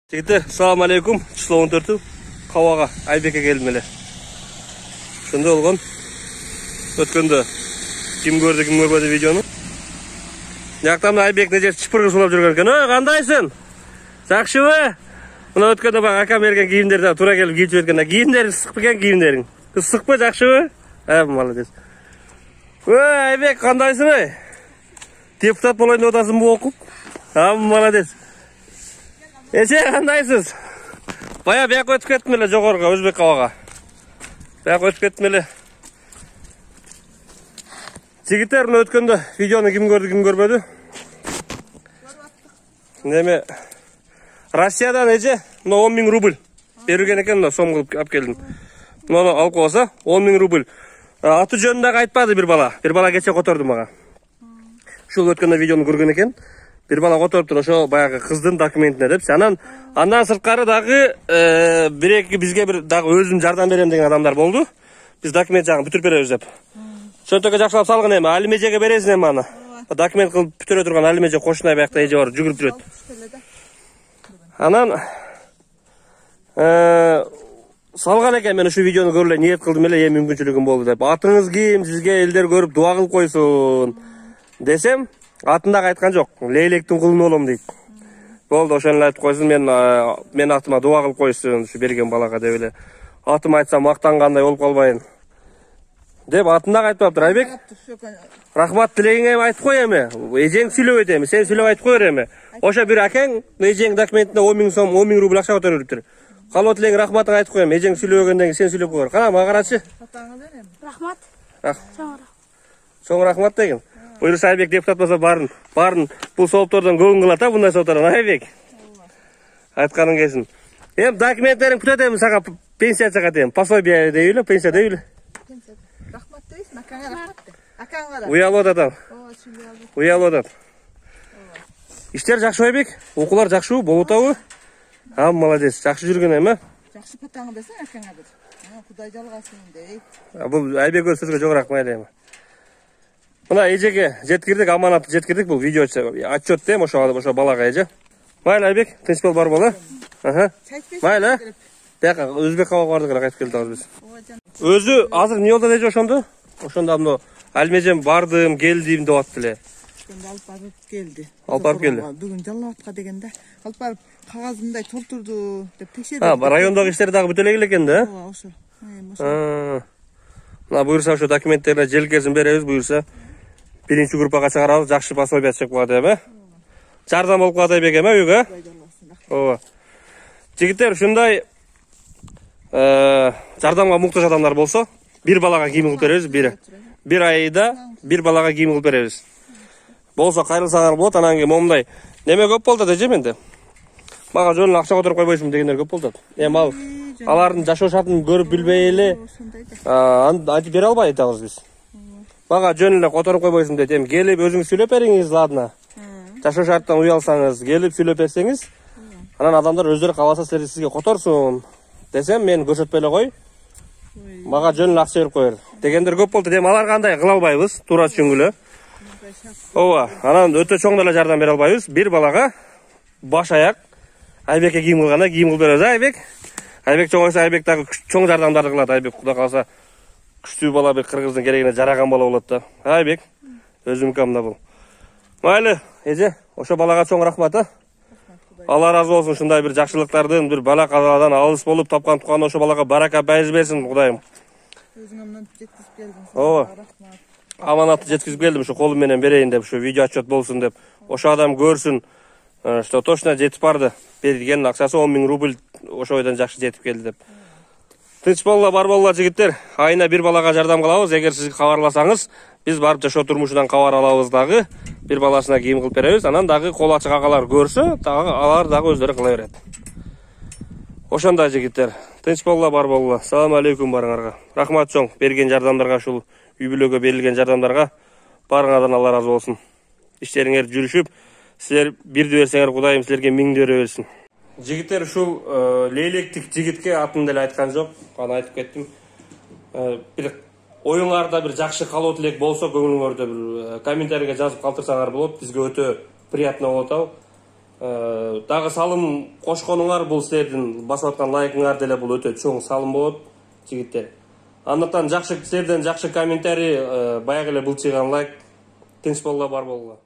Жігіттер, салам алейкум. Число 14 Қауаға Айбекке келдім еле. Шында олған. Өткенді кім көрді видеоны. Яқтамда Айбек не жерді шыпырғы сулап жүрген екен. Қандайсың? Жақшы бе? Мына өткенде бақ акам берген киімдерді тура келіп киіп жіберген. Киімдерің сық бекен киімдерің. Сық бе, жақшы бе? Молодец. Айбек, қандайсың ай? Депутат болайын отасың бұл оқып? Молодец. Еше, қандайсыз? Бая бияқ өтіп кеттім еле жоғарыға, Өзбек Қауаға. Бияқ өтіп кеттім еле. Жігіттер, мұны өткенде видеоны кім көрді, кім көрмеді? Неме, Россиядан еше, мұны 10 000 рубль берілген екен, сом қылып ап келдім. Мұны алып қоса, 10 000 рубль. Аты жөніндегі айтпады бір бала. Бір бала кеше қотырды маға. Шул өткенде видеоны көрген екен. Bir bala qotorып тұр, ошо баягы кыздын документине деп. Андан сырткары дагы бир-эки бизге бир дагы өзүм жардам берем деген адамдар болду. Биз документ жагын бүтүрүп беребиз деп. Ошонтойго жакшылап салгын эми, алимежеге бересиң эми аны. Документ кылып бүтүрө турган алимеже кошуна биякта эже бар, жүгүрүп жүрөт. Анан салган экен, мен ушу видеону көрүп эле ниет кылдым эле, эми мүмкүнчүлүгүм болду деп. Атыңыз ким, сизге элдер көрүп дуа кылып койсун десем, атындагы айткан жок. Лейлектин кулуну болом дейт. Болду, ошону айтып койсун, мен атыма дуа кылып койсун, ушу берген балага деп эле. Атым айтсам мактангандай болуп калбайын деп атындагы айтып атыптыр. Айбек, рахмат тилегиңе айтып кой эми. Эжең сүйлөбөйт эми, сен сүйлөп айтып койбер эми. Ошо бир акең эжең документине 10 000 сом, 10 000 рубль акча өтөрүптүр. Калып тилең рахматыңы айтып кой эми. Эжең сүйлөбөгөндөн кийин сен сүйлөп койгор. Кана мага карачы. Рахмат. Чоң рахмат деген. Буйруса Айбек депутат болса барын бұл сооптордон көңүл кылат, мындай сооптордон. Айбек. Айтканың келсин. Документтериң бүтөт эми, сага пенсия чыгат эми. Пособие дейбиле, пенсия дейбиле. Рахмат дейсиң, акаңа рахмат де. Акаңга да. Уялып атат. Уялып атат. Иштер жакшы Айбек? Окуулар жакшыбы, болуп атабы? Молодец, жакшы жүргөн эми. Жакшы патаңы берсең акаңа бер. Кудай жалгасын дейт. Бул Айбек сөзгө жогорак майлы эми. Мына эжеге жеткирдик, аманатты жеткирдик, бул видео отчет дем ошо балага эже. Майлы Айбек, тынч бол, бар бол, Майлы. Бияка Өзбек Кауага бардык, кайтып келдик биз. Өзү азыр эмне болду эже ошондо? Ошондо мына алимежем бардым, келдим деп атты эле. Алып барып келди. Алып барып келди. Бүгүн жалабатка дегенде, алып барып кагазындай толтурду деп текшерди. Райондогу иштер дагы бүтө элек экен да? Ошо. Мына буюрса ошо документтерге желкесин беребиз, буюрса. Биринчи группага чыгарабыз, жакшы пособие чыгып калат эми. Жардам болуп калат Айбек эми, үйгө. Ооба. Жигиттер, ушундай жардамга муктаж адамдар болсо, бир балага кийим кылып беребиз, бир айда бир балага кийим кылып беребиз. Болсо кайрылсаңар болот, анан кийин момундай неме көп болду эже менде. Мага жөн акча которуп койбойсуң дегендер көп болду. Эми алардын жашоо шартын көрүп билбей эле антип бере албай атабыз биз. Мага жөн эле которуп койбойсуң дейт. Эми келип өзүңүз сүйлөп бериңиз, ладно. Жашоо шарттан уялсаңыз, келип сүйлөп берсеңиз, анан адамдар өздөрү кааласа сизге которсун десем, мен көрсөтпөй эле кой. Мага жөн эле акча берип койор дегендер көп болду. Эми алар кандай кыла албайбыз, туура түшүнгүлө. Ооба, анан өтө чоң деле жардам бере албайбыз. Бир балага баш аяк Айбекке кийим кылганда кийим кылып беребиз. Айбек. Айбек чоңойса, Айбек дагы чоң жардамдарды кылат. Айбек кудай калса күчтүү бала, бир кыргыздын керегине жараган бала болот да. Айбек, өзүмкамда бул. Майлы, эже, ошо балага чоң рахмат. Алла разы болсун, ушундай бир жакшылыктардын, бир бала казадан алыс болуп тапкан тукан ошо балага барака байыз берсин, Кудайым. Өзүңөмдөн жеткизип келдиң. Ооба. Аманатты жеткизип келдим, ошо колум менен берейин деп, ошо видео отчет болсун деп. Ошо адам көрсүн, что точно жетип барды. Берген акчасы 10 000 рубль ошойдон жакшы жетип келди деп. Тынч болла, бар болла жигиттер. Айына бир балага жардам кылабыз. Эгер сиз кабарласаңыз, биз барып жашоо турмушунан кабар алабыз дагы. Бир баласына кийим кылып беребиз. Анан дагы кол ачык агалар көрсө, дагы алар дагы өздөрү кыла берет. Ошондой жигиттер. Тынч болла, бар болла. Салам алейкум барыңарга. Рахмат чоң берген жардамдарга, ушул үй бүлөгө берилген жардамдарга барыңардан Алла разы болсун. Иштериңер жүрүшүп, силер бирди берсеңер, Кудайым силерге миңди бере берсин. Жигиттер, ушул лейлектик жигитке атын деле айткан жок, аны айтып кеттим. Бир оюңарда бир жакшы калоо тилек болсо, көңүлүңөрдө бир комментарийге жазып калтырсаңар болот. Бизге өтө приятно болот. Дагы салым кошконуңар бул силердин басып аткан лайкыңар деле бул өтө чоң салым болот жигиттер. Андыктан силерден жакшы комментарий, баягы эле былчыган лайк, тынч болгула, бар болгула.